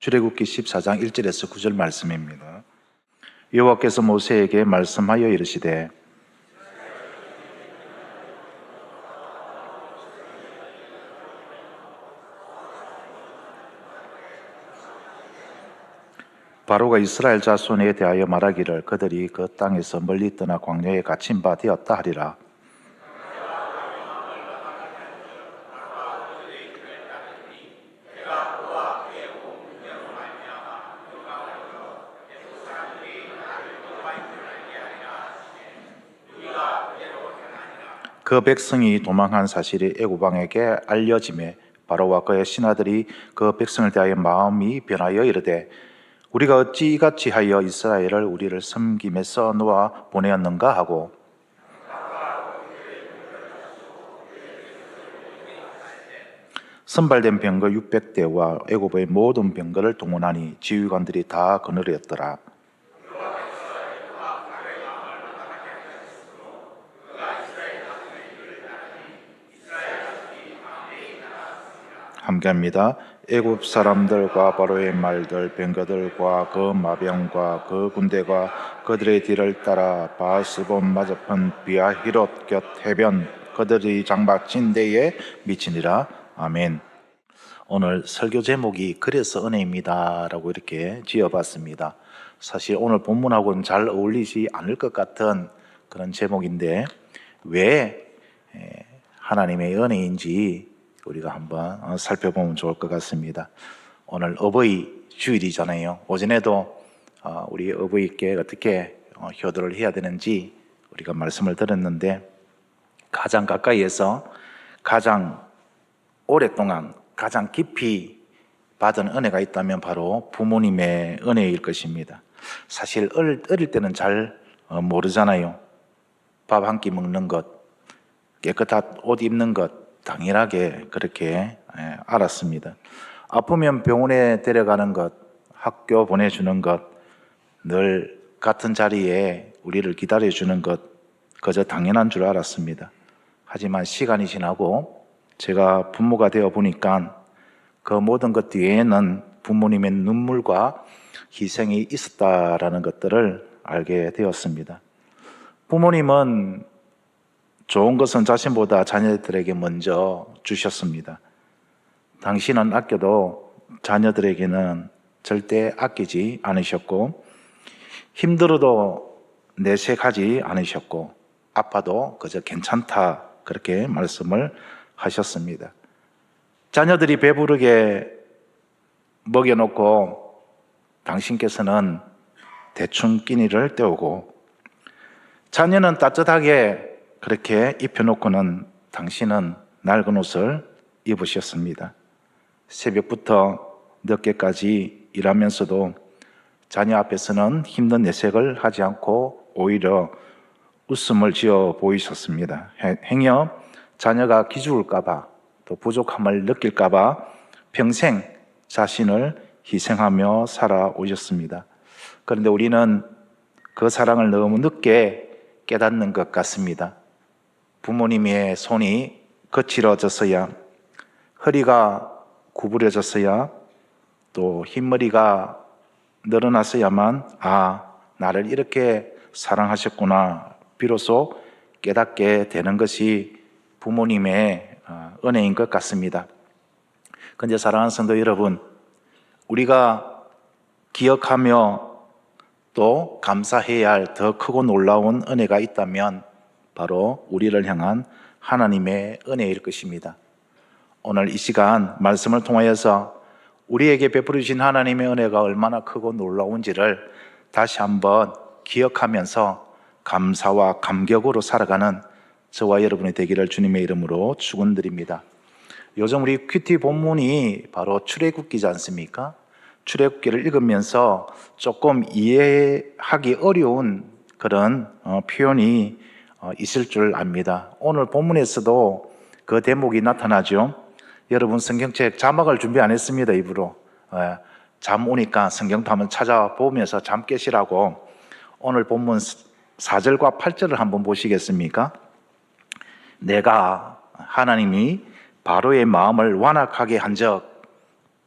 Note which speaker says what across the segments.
Speaker 1: 출애굽기 14장 1절에서 9절 말씀입니다. 여호와께서 모세에게 말씀하여 이르시되 바로가 이스라엘 자손에 대하여 말하기를 그들이 그 땅에서 멀리 떠나 광야에 갇힌 바 되었다 하리라. 그 백성이 도망한 사실이 애굽 왕에게 알려지매 바로와 그의 신하들이 그 백성을 대하여 마음이 변하여 이르되 우리가 어찌 이같이 하여 이스라엘을 우리를 섬김에서 놓아 보내었는가 하고 선발된 병거 600대와 애굽의 모든 병거를 동원하니 지휘관들이 다 그늘이었더라. 함께합니다. 애굽 사람들과 바로의 말들, 병거들과 그 마병과 그 군대가 그들의 뒤를 따라 바스본 맞은편 비아히롯 곁 해변 그들이 장막친 데에 미치니라. 아멘. 오늘 설교 제목이 그래서 은혜입니다 라고 이렇게 지어봤습니다. 사실 오늘 본문하고는 잘 어울리지 않을 것 같은 그런 제목인데 왜 하나님의 은혜인지 우리가 한번 살펴보면 좋을 것 같습니다. 오늘 어버이 주일이잖아요. 오전에도 우리 어버이께 어떻게 효도를 해야 되는지 우리가 말씀을 들었는데 가장 가까이에서 가장 오랫동안 가장 깊이 받은 은혜가 있다면 바로 부모님의 은혜일 것입니다. 사실 어릴 때는 잘 모르잖아요. 밥 한 끼 먹는 것, 깨끗한 옷 입는 것 당연하게 그렇게 알았습니다. 아프면 병원에 데려가는 것, 학교 보내주는 것, 늘 같은 자리에 우리를 기다려주는 것 그저 당연한 줄 알았습니다. 하지만 시간이 지나고 제가 부모가 되어 보니까 그 모든 것 뒤에는 부모님의 눈물과 희생이 있었다라는 것들을 알게 되었습니다. 부모님은 좋은 것은 자신보다 자녀들에게 먼저 주셨습니다. 당신은 아껴도 자녀들에게는 절대 아끼지 않으셨고 힘들어도 내색하지 않으셨고 아파도 그저 괜찮다 그렇게 말씀을 하셨습니다. 자녀들이 배부르게 먹여놓고 당신께서는 대충 끼니를 때우고 자녀는 따뜻하게 그렇게 입혀놓고는 당신은 낡은 옷을 입으셨습니다. 새벽부터 늦게까지 일하면서도 자녀 앞에서는 힘든 내색을 하지 않고 오히려 웃음을 지어 보이셨습니다. 행여 자녀가 기죽을까봐 또 부족함을 느낄까봐 평생 자신을 희생하며 살아오셨습니다. 그런데 우리는 그 사랑을 너무 늦게 깨닫는 것 같습니다. 부모님의 손이 거칠어졌어야, 허리가 구부려졌어야, 또 흰머리가 늘어났어야만 나를 이렇게 사랑하셨구나 비로소 깨닫게 되는 것이 부모님의 은혜인 것 같습니다. 그런데 사랑하는 성도 여러분, 우리가 기억하며 또 감사해야 할 더 크고 놀라운 은혜가 있다면 바로 우리를 향한 하나님의 은혜일 것입니다. 오늘 이 시간 말씀을 통하여서 우리에게 베풀어 주신 하나님의 은혜가 얼마나 크고 놀라운지를 다시 한번 기억하면서 감사와 감격으로 살아가는 저와 여러분이 되기를 주님의 이름으로 축원드립니다. 요즘 우리 큐티 본문이 바로 출애굽기지 않습니까? 출애굽기를 읽으면서 조금 이해하기 어려운 그런 표현이 있을 줄 압니다. 오늘 본문에서도 그 대목이 나타나죠. 여러분 성경책 자막을 준비 안 했습니다. 입으로 잠 오니까 성경도 한번 찾아보면서 잠 깨시라고 오늘 본문 4절과 8절을 한번 보시겠습니까? 내가 하나님이 바로의 마음을 완악하게 한즉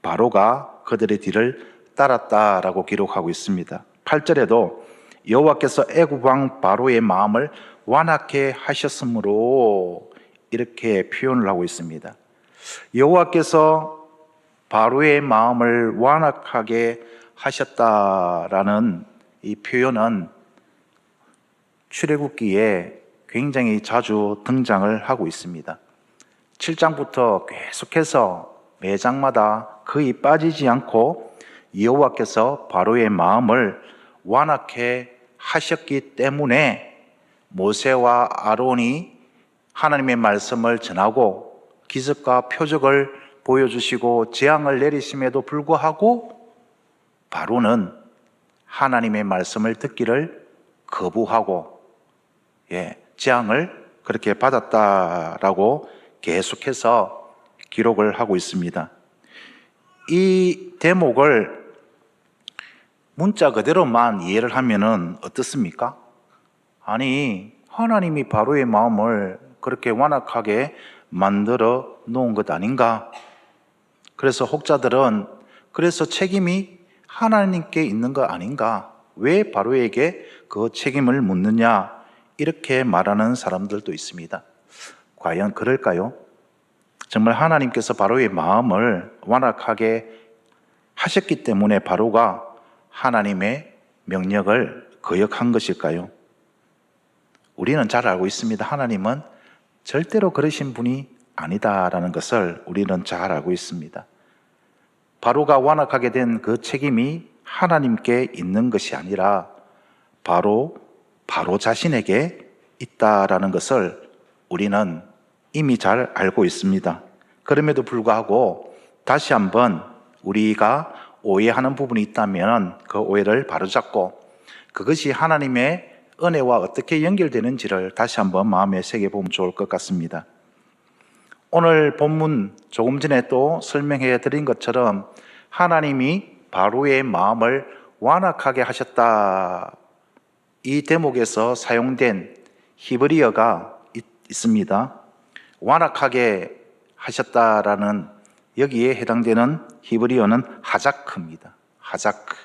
Speaker 1: 바로가 그들의 뒤를 따랐다라고 기록하고 있습니다. 8절에도 여호와께서 애굽 왕 바로의 마음을 완악해 하셨으므로 이렇게 표현을 하고 있습니다. 여호와께서 바로의 마음을 완악하게 하셨다라는 이 표현은 출애굽기에 굉장히 자주 등장을 하고 있습니다. 7장부터 계속해서 매장마다 거의 빠지지 않고 여호와께서 바로의 마음을 완악해 하셨기 때문에 모세와 아론이 하나님의 말씀을 전하고 기적과 표적을 보여주시고 재앙을 내리심에도 불구하고 바로는 하나님의 말씀을 듣기를 거부하고 재앙을 그렇게 받았다라고 계속해서 기록을 하고 있습니다. 이 대목을 문자 그대로만 이해를 하면은 어떻습니까? 아니, 하나님이 바로의 마음을 그렇게 완악하게 만들어 놓은 것 아닌가? 그래서 혹자들은 그래서 책임이 하나님께 있는 거 아닌가? 왜 바로에게 그 책임을 묻느냐? 이렇게 말하는 사람들도 있습니다. 과연 그럴까요? 정말 하나님께서 바로의 마음을 완악하게 하셨기 때문에 바로가 하나님의 명령을 거역한 것일까요? 우리는 잘 알고 있습니다. 하나님은 절대로 그러신 분이 아니다라는 것을 우리는 잘 알고 있습니다. 바로가 완악하게 된 그 책임이 하나님께 있는 것이 아니라 바로 자신에게 있다라는 것을 우리는 이미 잘 알고 있습니다. 그럼에도 불구하고 다시 한번 우리가 오해하는 부분이 있다면 그 오해를 바로잡고 그것이 하나님의 은혜와 어떻게 연결되는지를 다시 한번 마음에 새겨보면 좋을 것 같습니다. 오늘 본문 조금 전에 또 설명해 드린 것처럼 하나님이 바로의 마음을 완악하게 하셨다. 이 대목에서 사용된 히브리어가 있습니다. 완악하게 하셨다라는 여기에 해당되는 히브리어는 하자크입니다. 하자크.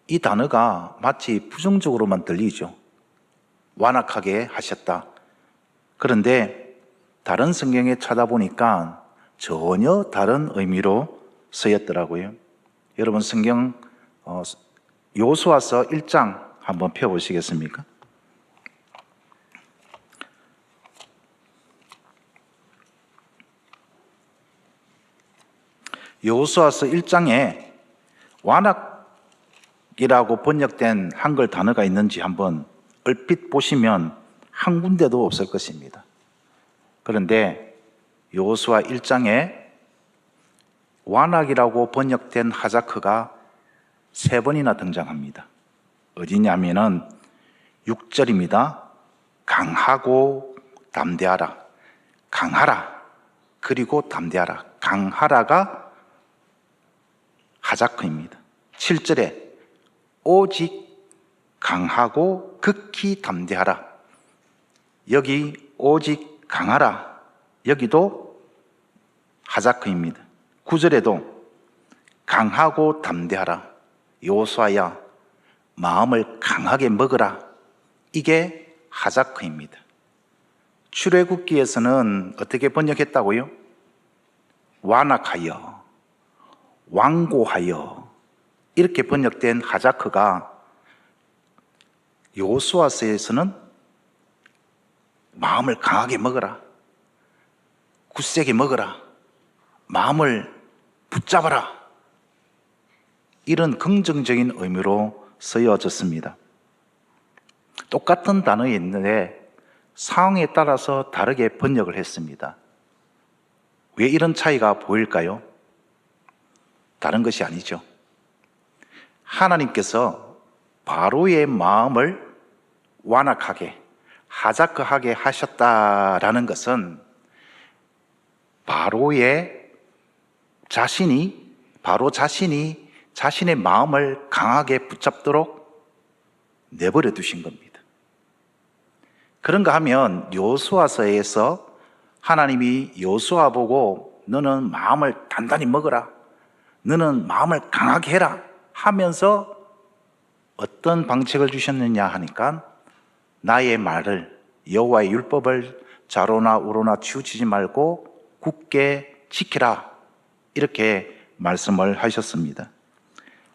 Speaker 1: 이 단어가 마치 부정적으로만 들리죠. 완악하게 하셨다. 그런데 다른 성경에 찾아보니까 전혀 다른 의미로 쓰였더라고요. 여러분 성경 여호수아서 1장 한번 펴보시겠습니까? 여호수아서 1장에 완악이라고 번역된 한글 단어가 있는지 한번 얼핏 보시면 한 군데도 없을 것입니다. 그런데 여호수아 1장에 완악이라고 번역된 하자크가 3번이나 등장합니다. 어디냐면은 6절입니다. 강하고 담대하라. 강하라. 그리고 담대하라. 강하라가 하자크입니다. 7절에 오직 강하고 극히 담대하라. 여기 오직 강하라. 여기도 하자크입니다. 9절에도 강하고 담대하라. 여호수아야 마음을 강하게 먹으라. 이게 하자크입니다. 출애굽기에서는 어떻게 번역했다고요? 완악하여, 완고하여 이렇게 번역된 하자크가 여호수아서에서는 마음을 강하게 먹어라, 굳세게 먹어라, 마음을 붙잡아라, 이런 긍정적인 의미로 쓰여졌습니다. 똑같은 단어였는데 상황에 따라서 다르게 번역을 했습니다. 왜 이런 차이가 보일까요? 다른 것이 아니죠. 하나님께서 바로의 마음을 완악하게, 하자크하게 하셨다라는 것은 바로 자신이 자신의 마음을 강하게 붙잡도록 내버려 두신 겁니다. 그런가 하면 여호수아서에서 하나님이 여호수아 보고 너는 마음을 단단히 먹어라, 너는 마음을 강하게 해라 하면서 어떤 방책을 주셨느냐 하니까 나의 말을, 여호와의 율법을 좌로나 우로나 치우치지 말고 굳게 지키라, 이렇게 말씀을 하셨습니다.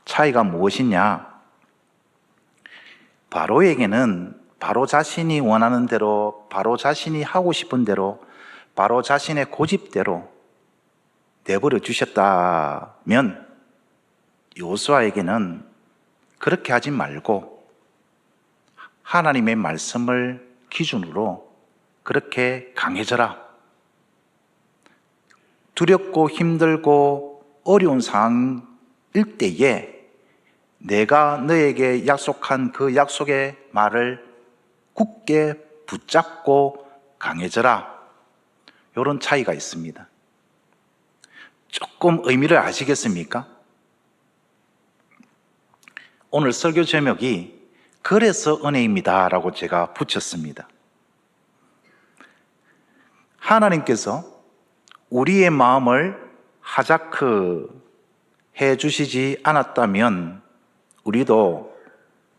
Speaker 1: 차이가 무엇이냐? 바로에게는 바로 자신이 원하는 대로, 바로 자신이 하고 싶은 대로, 바로 자신의 고집대로 내버려 주셨다면, 여호수아에게는 그렇게 하지 말고 하나님의 말씀을 기준으로 그렇게 강해져라. 두렵고 힘들고 어려운 상황일 때에 내가 너에게 약속한 그 약속의 말을 굳게 붙잡고 강해져라. 이런 차이가 있습니다. 조금 의미를 아시겠습니까? 오늘 설교 제목이 그래서 은혜입니다 라고 제가 붙였습니다. 하나님께서 우리의 마음을 하자크 해주시지 않았다면 우리도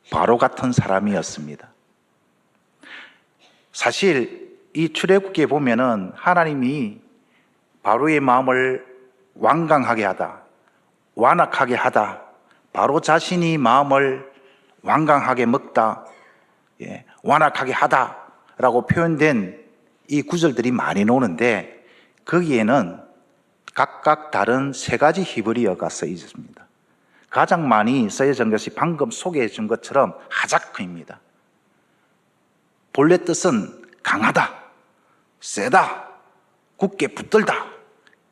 Speaker 1: 바로 같은 사람이었습니다. 사실 이 출애굽기에 보면은 하나님이 바로의 마음을 완강하게 하다, 완악하게 하다, 바로 자신이 마음을 완강하게 먹다, 완악하게 하다 라고 표현된 이 구절들이 많이 나오는데, 거기에는 각각 다른 세 가지 히브리어가 쓰여졌습니다. 가장 많이 쓰여진 것이 방금 소개해 준 것처럼 하자크입니다. 본래 뜻은 강하다, 세다, 굳게 붙들다,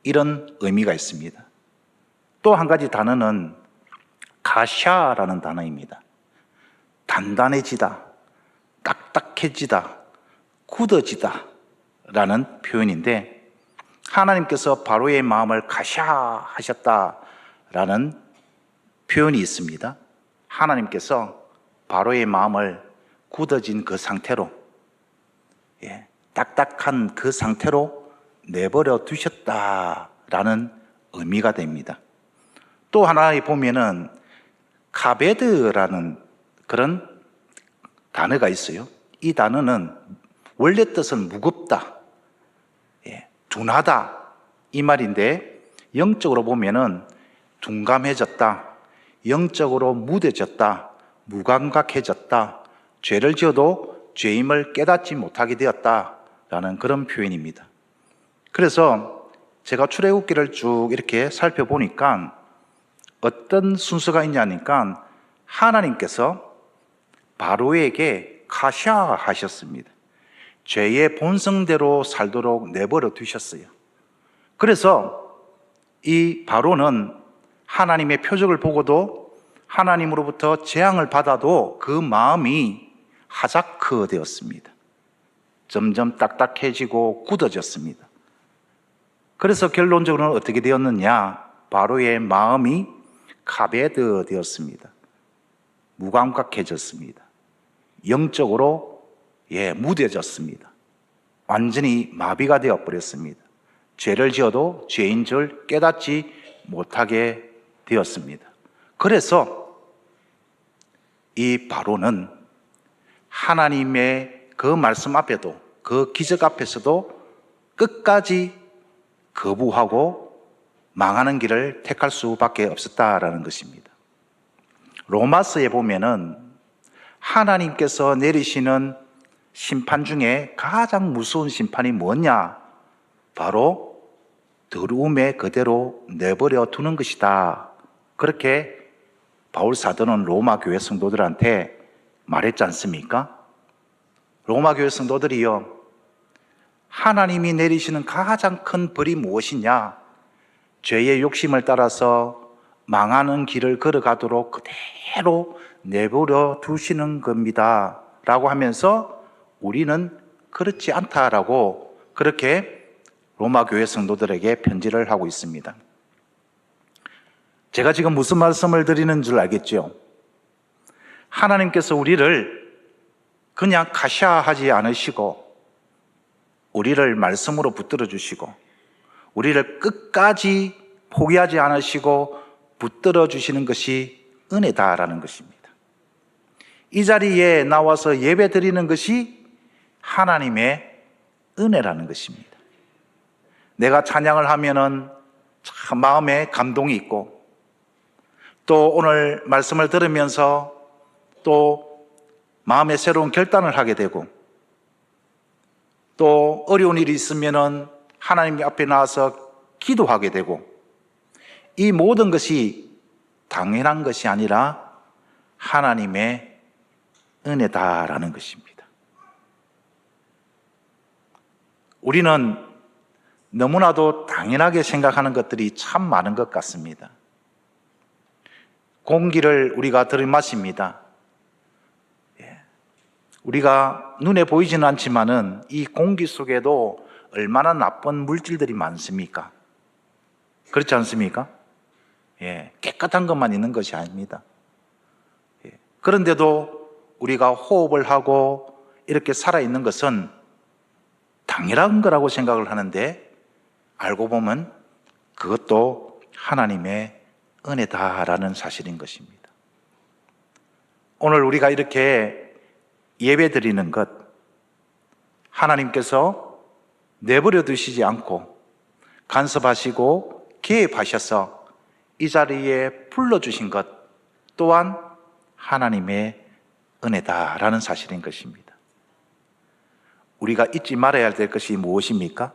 Speaker 1: 이런 의미가 있습니다. 또 한 가지 단어는 가샤라는 단어입니다. 단단해지다, 딱딱해지다, 굳어지다 라는 표현인데, 하나님께서 바로의 마음을 가샤하셨다라는 표현이 있습니다. 하나님께서 바로의 마음을 굳어진 그 상태로, 딱딱한 그 상태로 내버려 두셨다라는 의미가 됩니다. 또 하나에 보면은 카베드라는 그런 단어가 있어요. 이 단어는 원래 뜻은 무겁다, 둔하다 이 말인데, 영적으로 보면은 둔감해졌다, 영적으로 무뎌졌다, 무감각해졌다, 죄를 지어도 죄임을 깨닫지 못하게 되었다라는 그런 표현입니다. 그래서 제가 출애굽기를 쭉 이렇게 살펴보니까 어떤 순서가 있냐니까, 하나님께서 바로에게 가샤하셨습니다. 죄의 본성대로 살도록 내버려 두셨어요. 그래서 이 바로는 하나님의 표적을 보고도 하나님으로부터 재앙을 받아도 그 마음이 하자크 되었습니다. 점점 딱딱해지고 굳어졌습니다. 그래서 결론적으로는 어떻게 되었느냐? 바로의 마음이 카베드 되었습니다. 무감각해졌습니다. 영적으로 무뎌졌습니다. 완전히 마비가 되어버렸습니다. 죄를 지어도 죄인 줄 깨닫지 못하게 되었습니다. 그래서 이 바로는 하나님의 그 말씀 앞에도, 그 기적 앞에서도 끝까지 거부하고 망하는 길을 택할 수밖에 없었다라는 것입니다. 로마서에 보면은 하나님께서 내리시는 심판 중에 가장 무서운 심판이 뭐냐? 바로 더러움에 그대로 내버려 두는 것이다. 그렇게 바울 사도는 로마 교회 성도들한테 말했지 않습니까? 로마 교회 성도들이요, 하나님이 내리시는 가장 큰 벌이 무엇이냐? 죄의 욕심을 따라서 망하는 길을 걸어가도록 그대로 내버려 두시는 겁니다 라고 하면서 우리는 그렇지 않다라고 그렇게 로마 교회 성도들에게 편지를 하고 있습니다. 제가 지금 무슨 말씀을 드리는 줄 알겠죠? 하나님께서 우리를 그냥 가샤하지 않으시고 우리를 말씀으로 붙들어 주시고 우리를 끝까지 포기하지 않으시고 붙들어 주시는 것이 은혜다라는 것입니다. 이 자리에 나와서 예배 드리는 것이 하나님의 은혜라는 것입니다. 내가 찬양을 하면은 참 마음에 감동이 있고, 또 오늘 말씀을 들으면서 또 마음에 새로운 결단을 하게 되고, 또 어려운 일이 있으면은 하나님 앞에 나와서 기도하게 되고, 이 모든 것이 당연한 것이 아니라 하나님의 은혜다라는 것입니다. 우리는 너무나도 당연하게 생각하는 것들이 참 많은 것 같습니다. 공기를 우리가 들이마십니다. 우리가 눈에 보이지는 않지만은 이 공기 속에도 얼마나 나쁜 물질들이 많습니까? 그렇지 않습니까? 깨끗한 것만 있는 것이 아닙니다. 그런데도 우리가 호흡을 하고 이렇게 살아있는 것은 당연한 거라고 생각을 하는데, 알고 보면 그것도 하나님의 은혜다라는 사실인 것입니다. 오늘 우리가 이렇게 예배 드리는 것, 하나님께서 내버려 두시지 않고 간섭하시고 개입하셔서 이 자리에 불러주신 것 또한 하나님의 은혜다라는 사실인 것입니다. 우리가 잊지 말아야 될 것이 무엇입니까?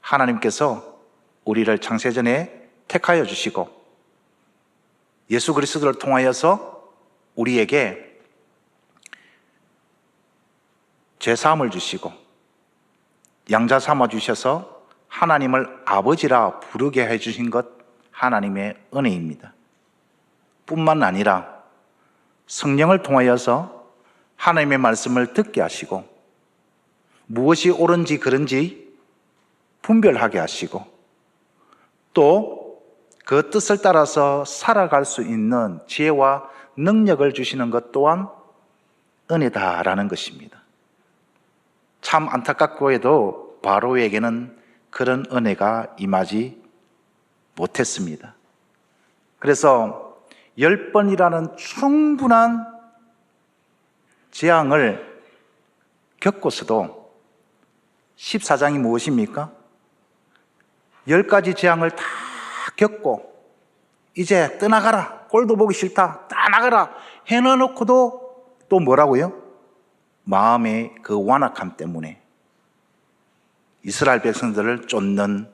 Speaker 1: 하나님께서 우리를 창세전에 택하여 주시고 예수 그리스도를 통하여서 우리에게 죄사함을 주시고 양자 삼아 주셔서 하나님을 아버지라 부르게 해주신 것, 하나님의 은혜입니다. 뿐만 아니라 성령을 통하여서 하나님의 말씀을 듣게 하시고 무엇이 옳은지 그른지 분별하게 하시고 또 그 뜻을 따라서 살아갈 수 있는 지혜와 능력을 주시는 것 또한 은혜다라는 것입니다. 참 안타깝고에도 바로에게는 그런 은혜가 임하지 못했습니다. 그래서 10번이라는 충분한 재앙을 겪고서도 14장이 무엇입니까? 10가지 재앙을 다 겪고 이제 떠나가라, 꼴도 보기 싫다, 떠나가라 해놓고도 또 뭐라고요? 마음의 그 완악함 때문에 이스라엘 백성들을 쫓는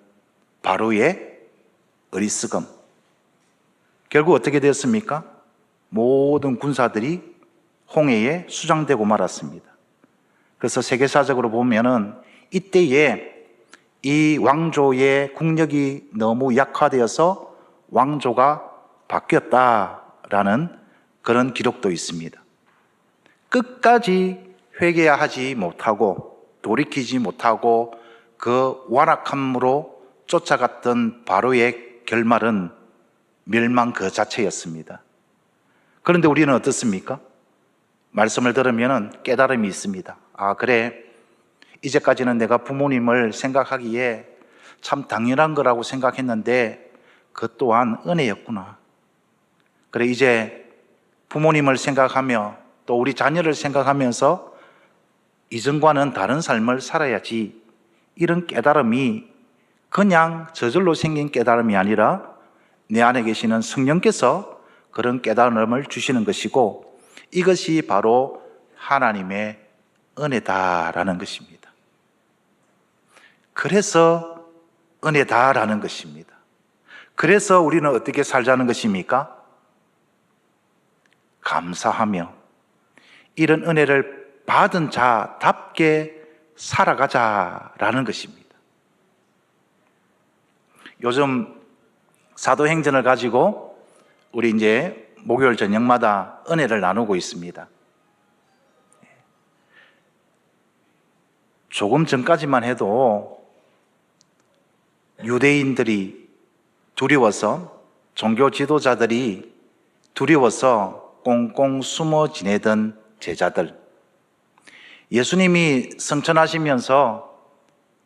Speaker 1: 바로의 어리석음, 결국 어떻게 되었습니까? 모든 군사들이 홍해에 수장되고 말았습니다. 그래서 세계사적으로 보면은 이때에 이 왕조의 국력이 너무 약화되어서 왕조가 바뀌었다라는 그런 기록도 있습니다. 끝까지 회개하지 못하고 돌이키지 못하고 그 완악함으로 쫓아갔던 바로의 결말은 멸망 그 자체였습니다. 그런데 우리는 어떻습니까? 말씀을 들으면 깨달음이 있습니다. 아, 그래, 이제까지는 내가 부모님을 생각하기에 참 당연한 거라고 생각했는데 그것 또한 은혜였구나. 그래, 이제 부모님을 생각하며 또 우리 자녀를 생각하면서 이전과는 다른 삶을 살아야지, 이런 깨달음이 그냥 저절로 생긴 깨달음이 아니라 내 안에 계시는 성령께서 그런 깨달음을 주시는 것이고, 이것이 바로 하나님의 은혜다라는 것입니다. 그래서 은혜다라는 것입니다. 그래서 우리는 어떻게 살자는 것입니까? 감사하며 이런 은혜를 받은 자답게 살아가자라는 것입니다. 요즘 사도행전을 가지고 우리 이제 목요일 저녁마다 은혜를 나누고 있습니다. 조금 전까지만 해도 유대인들이 두려워서, 종교 지도자들이 두려워서 꽁꽁 숨어 지내던 제자들, 예수님이 승천하시면서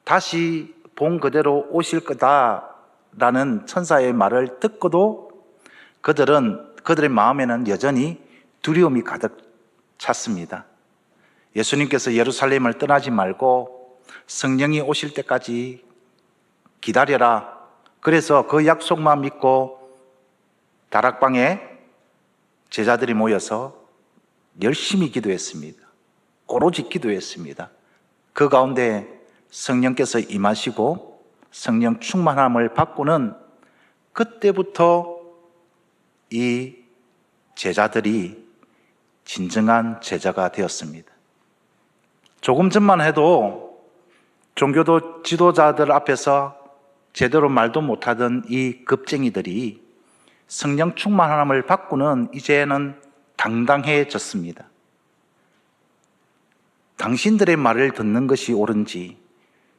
Speaker 1: 다시 본 그대로 오실 거다 라는 천사의 말을 듣고도 그들의 마음에는 여전히 두려움이 가득 찼습니다. 예수님께서 예루살렘을 떠나지 말고 성령이 오실 때까지 기다려라. 그래서 그 약속만 믿고 다락방에 제자들이 모여서 열심히 기도했습니다. 오로지 기도했습니다. 그 가운데 성령께서 임하시고 성령 충만함을 받고는 그때부터 이 제자들이 진정한 제자가 되었습니다. 조금 전만 해도 종교도 지도자들 앞에서 제대로 말도 못하던 이 겁쟁이들이 성령 충만함을 받고는 이제는 당당해졌습니다. 당신들의 말을 듣는 것이 옳은지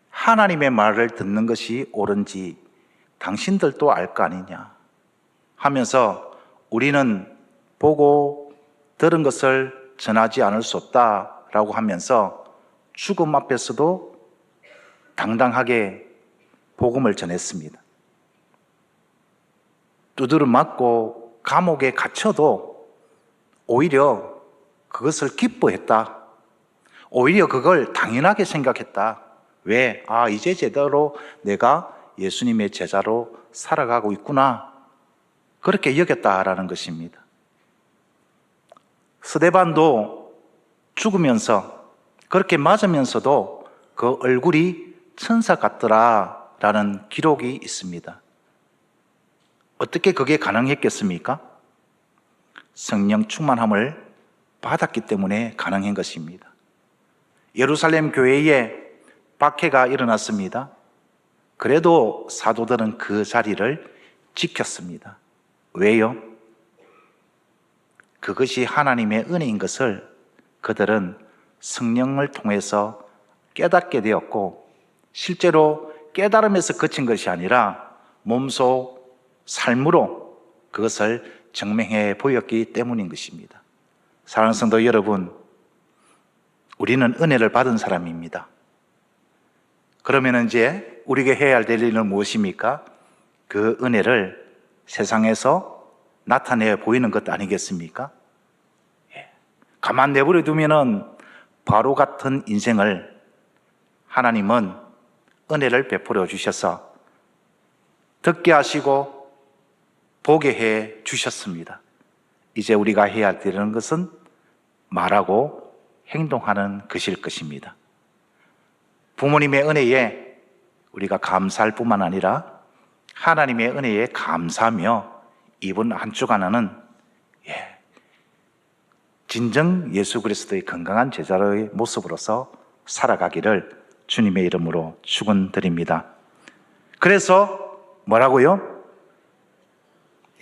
Speaker 1: 하나님의 말을 듣는 것이 옳은지 당신들도 알 거 아니냐 하면서 우리는 보고 들은 것을 전하지 않을 수 없다라고 하면서 죽음 앞에서도 당당하게 복음을 전했습니다. 두드려 맞고 감옥에 갇혀도 오히려 그것을 기뻐했다. 오히려 그걸 당연하게 생각했다. 왜? 이제 제대로 내가 예수님의 제자로 살아가고 있구나. 그렇게 여겼다라는 것입니다. 스데반도 죽으면서 그렇게 맞으면서도 그 얼굴이 천사 같더라라는 기록이 있습니다. 어떻게 그게 가능했겠습니까? 성령 충만함을 받았기 때문에 가능한 것입니다. 예루살렘 교회에 박해가 일어났습니다. 그래도 사도들은 그 자리를 지켰습니다. 왜요? 그것이 하나님의 은혜인 것을 그들은 성령을 통해서 깨닫게 되었고, 실제로 깨달음에서 그친 것이 아니라 몸소 삶으로 그것을 증명해 보였기 때문인 것입니다. 사랑하는 성도 여러분, 우리는 은혜를 받은 사람입니다. 그러면 이제 우리가 해야 될 일은 무엇입니까? 그 은혜를 세상에서 나타내 보이는 것 아니겠습니까? 가만 내버려 두면은 바로 같은 인생을 하나님은 은혜를 베풀어 주셔서 듣게 하시고 보게 해 주셨습니다. 이제 우리가 해야 되는 것은 말하고 행동하는 것일 것입니다. 부모님의 은혜에 우리가 감사할 뿐만 아니라 하나님의 은혜에 감사하며 이번 한 주간은 진정 예수 그리스도의 건강한 제자의 모습으로서 살아가기를 주님의 이름으로 축원드립니다. 그래서 뭐라고요?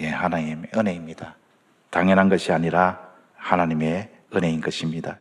Speaker 1: 하나님의 은혜입니다. 당연한 것이 아니라 하나님의 은혜인 것입니다.